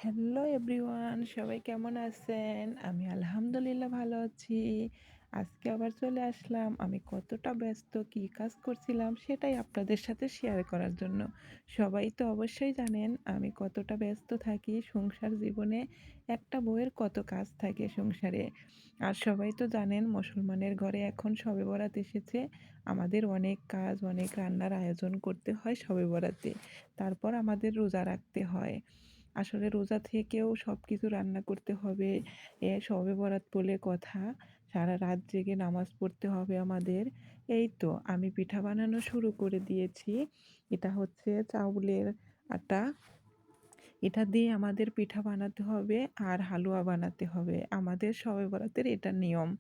Hello everyone, সবাই কেমন আছেন? আমি আলহামদুলিল্লাহ ভালো আছি। আজকে আবার চলে আসলাম। আমি কতটা ব্যস্ত, কী কাজ করছিলাম সেটাই আপনাদের সাথে শেয়ার করার জন্য। সবাই তো অবশ্যই জানেন আমি কতটা ব্যস্ত থাকি সংসার জীবনে। একটা বউয়ের কত কাজ থাকে সংসারে। আর সবাই তো জানেন মুসলমানের ঘরে এখন শবে বরাত এসেছে। আমাদের অনেক কাজ, অনেক রান্নার আয়োজন করতে হয় শবে বরাতে। তারপর আমাদের রোজা রাখতে হয়। আসলে রোজা থেকেও সবকিছু রান্না করতে হবে। শবে বরাত বলে কথা। সারা রাত জেগে নামাজ পড়তে হবে আমাদের। এই তো আমি পিঠা বানানো শুরু করে দিয়েছি। এটা হচ্ছে চাউলের আটা। এটা দিয়ে আমাদের পিঠা বানাতে হবে আর হালুয়া বানাতে হবে। আমাদের শবে বরাতের এটা নিয়ম।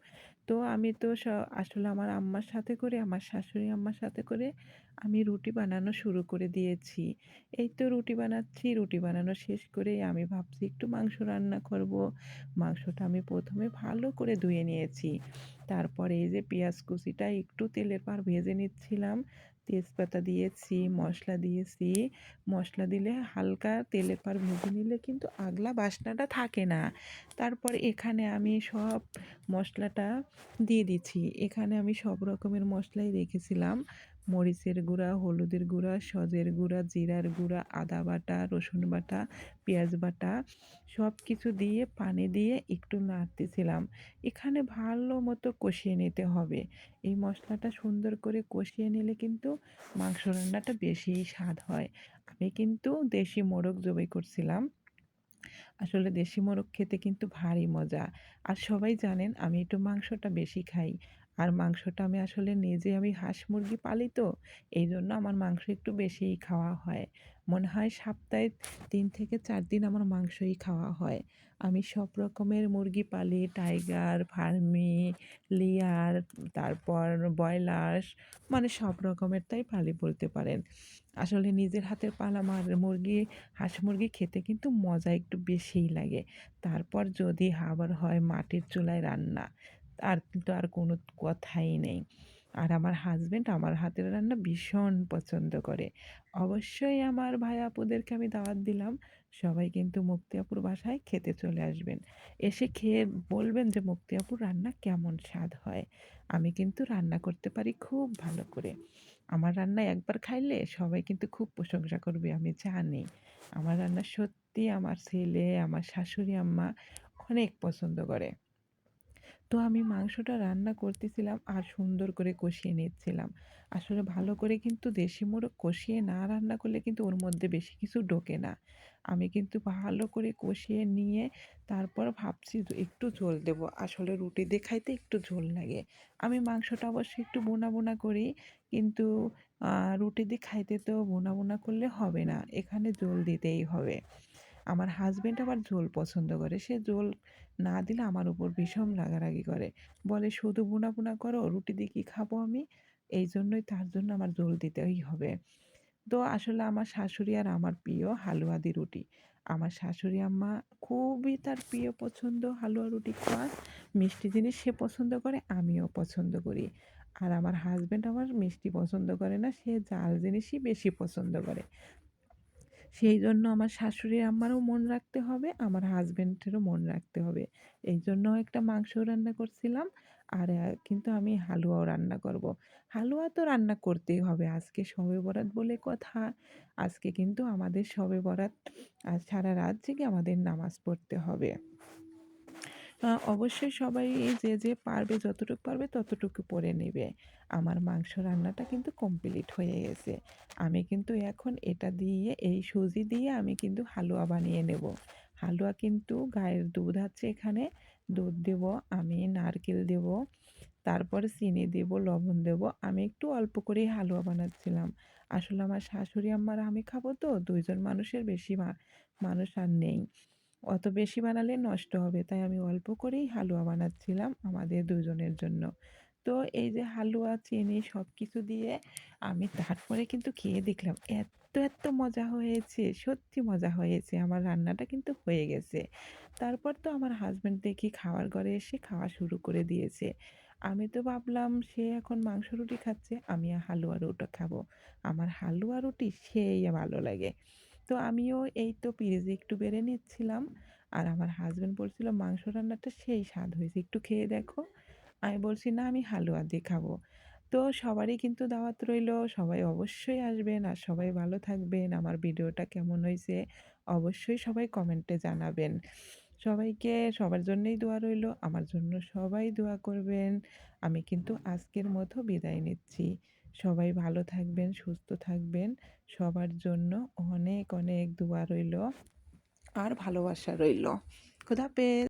তো আমি তো আসলে আমার আম্মার সাথে করে, আমার শাশুড়ি আম্মার সাথে করে আমি রুটি বানানো শুরু করে দিয়েছি। এই তো রুটি বানাচ্ছি, রুটি বানানো শেষ করেই আমি ভাবছি একটু মাংস রান্না করব। মাংসটা আমি ১ম এ ভালো করে ধুয়ে নিয়েছি। তারপরে এই যে পেঁয়াজ কুচিটা একটু তেলের পার ভেজে নিচ্ছিলাম। তেজপাতা দিয়েছি, মসলা দিয়েছি। মসলা দিলে হালকা তেলের পার ভেজে নিলে কিন্তু আগলা বাসনাটা থাকে না। তারপর এখানে আমি সব মশলাটা দিয়ে দিচ্ছি। এখানে আমি সব রকমের মশলাই রেখেছিলাম। মরিচের গুঁড়া, হলুদের গুঁড়া, সজের গুঁড়া, জিরার গুঁড়া, আদা বাটা, রসুন বাটা, পেঁয়াজ বাটা সব কিছু দিয়ে পানি দিয়ে একটু নাড়তেছিলাম। এখানে ভালো মতো কষিয়ে নিতে হবে। এই মশলাটা সুন্দর করে কষিয়ে নিলে কিন্তু মাংস রান্নাটা বেশিই স্বাদ হয়। আমি কিন্তু দেশি মোরগ জবাই করছিলাম। আসলে দেশি মোরগ খেতে কিন্তু ভারী মজা। আর সবাই জানেন আমি একটু মাংসটা বেশি খাই। আর মাংসটা আমি আসলে নিজে আমি হাঁস মুরগি পালি তো, এইজন্য আমার মাংস একটু বেশিই খাওয়া হয়। মনে হয় সপ্তাহে ৩ থেকে ৪ দিন আমার মাংসই খাওয়া হয়। আমি সব রকমের মুরগি পালি, টাইগার, ফার্মি, লেয়ার, তারপর ব্রয়লার মানে সব রকমেরটাই পালি বলতে পারেন। আসলে নিজের হাতের পালা মুরগি, হাঁস মুরগি খেতে কিন্তু মজা একটু বেশিই লাগে। তারপর যদি আবার হয় মাটির চুলায় রান্না, আর কিন্তু আর কোনো কথাই নেই। আর আমার হাসব্যান্ড আমার হাতের রান্না ভীষণ পছন্দ করে। অবশ্যই আমার ভাই আপুদেরকে আমি দাওয়াত দিলাম। সবাই কিন্তু মুক্তি আপুর বাসায় খেতে চলে আসবেন। এসে খেয়ে বলবেন যে মুক্তি আপুর রান্না কেমন স্বাদ হয়। আমি কিন্তু রান্না করতে পারি খুব ভালো করে। আমার রান্না একবার খাইলে সবাই কিন্তু খুব প্রশংসা করবে আমি জানি। আমার রান্না সত্যি আমার ছেলে, আমার শাশুড়ি আম্মা অনেক পছন্দ করে। তো আমি মাংসটা রান্না করতেছিলাম আর সুন্দর করে কষিয়ে নিচ্ছিলাম। আসলে ভালো করে কিন্তু দেশি মোরগ কষিয়ে না রান্না করলে কিন্তু ওর মধ্যে বেশি কিছু ঢোকে না। আমি কিন্তু ভালো করে কষিয়ে নিয়ে তারপর ভাবছি যে একটু ঝোল দেবো। আসলে রুটি দিয়ে খাইতে একটু ঝোল লাগে। আমি মাংসটা অবশ্যই একটু ভুনা, ভুনা করি কিন্তু রুটি দিয়ে খাইতে তো ভুনা, ভুনা করলে হবে না। এখানে ঝোল দিতেই হবে। আমার হাসব্যান্ড আবার ঝোল পছন্দ করে। সে ঝোল না দিলে আমার উপর ভীষণ রাগারাগি করে। বলে, "শুধু ভুনা, ভুনা করো, রুটি দিয়ে কি খাবো আমি?" এইজন্যই তার জন্য আমার ঝোল দিতেই হবে। তো আসলে আমার শাশুড়ি আর আমার প্রিয় হালুয়া দি রুটি। আমার শাশুড়ি আম্মা খুবই তার প্রিয় পছন্দ হালুয়া রুটি খাওয়া। মিষ্টি জিনিস সে পছন্দ করে, আমিও পছন্দ করি। আর আমার হাসব্যান্ড আমার মিষ্টি পছন্দ করে না, সে ঝাল জিনিসই বেশি পছন্দ করে। সেইজন্য আমার শাশুড়ি আম্মারও মন রাখতে হবে, আমার হাসব্যান্ডেরও মন রাখতে হবে। এইজন্য একটা মাংস রান্না করছিলাম। আর কিন্তু আমি হালুয়াও রান্না করব। হালুয়া তো রান্না করতেই হবে। আজকে শবে বরাত বলে কথা। আজকে কিন্তু আমাদের শবে বরাত। আর সারা রাত জেগে আমাদের নামাজ পড়তে হবে। অবশ্যই সবাই যে পারবে যতটুকু পারবে ততটুকু পড়ে নেবে। আমার মাংস রান্নাটা কিন্তু কমপ্লিট হয়ে গেছে। আমি কিন্তু এখন এটা দিয়ে এই সুজি দিয়ে আমি কিন্তু হালুয়া বানিয়ে নেব। হালুয়া কিন্তু গায়ের দুধ আছে এখানে, দুধ দেব, আমি নারকেল দেব, তারপরে চিনি দেব, লবণ দেব। আমি একটু অল্প করেই হালুয়া বানাচ্ছিলাম। আসলে আমার শাশুড়ি আম্মার আমি খাবো তো ২ জন মানুষের বেশি মানুষ আর নেই। অত বেশি বানালে নষ্ট হবে। তাই আমি অল্প করেই হালুয়া বানাচ্ছিলাম আমাদের দুজনের জন্য। তো এই যে হালুয়া, চিনি সবকিছু দিয়ে আমি তারপরে কিন্তু খেয়ে দেখলাম এত মজা হয়েছে, সত্যি মজা হয়েছে। আমার রান্নাটা কিন্তু হয়ে গেছে। তারপর তো আমার হাসব্যান্ড দেখি খাওয়ার ঘরে এসে খাওয়া শুরু করে দিয়েছে। আমি তো ভাবলাম সে এখন মাংস রুটি খাচ্ছে, আমি হালুয়া রুটি খাবো। আমার হালুয়া রুটি সেই ভালো লাগে। তো আমিও এই তো পিঁয়াজ একটু বেড়ে নিচ্ছিলাম। আর আমার হাসব্যান্ড বলছিল, "মাংস রান্নাটা সেই স্বাদ হয়েছে। একটু খেয়ে দেখো।" আমি বলছি, "না, আমি হালুয়া দিয়ে খাবো।" তো সবারই কিন্তু দাওয়াত রইলো। সবাই অবশ্যই আসবেন আর সবাই ভালো থাকবেন। আমার ভিডিওটা কেমন হইছে অবশ্যই সবাই কমেন্টে জানাবেন। সবাইকে সবার জন্যই দোয়া রইলো। আমার জন্য সবাই দোয়া করবেন। আমি কিন্তু আজকের মতো বিদায় নিচ্ছি। সবাই ভালো থাকবেন, সুস্থ থাকবেন। সবার জন্য অনেক, অনেক দোয়া রইলো আর ভালোবাসা রইলো। খোদাহাফেজ।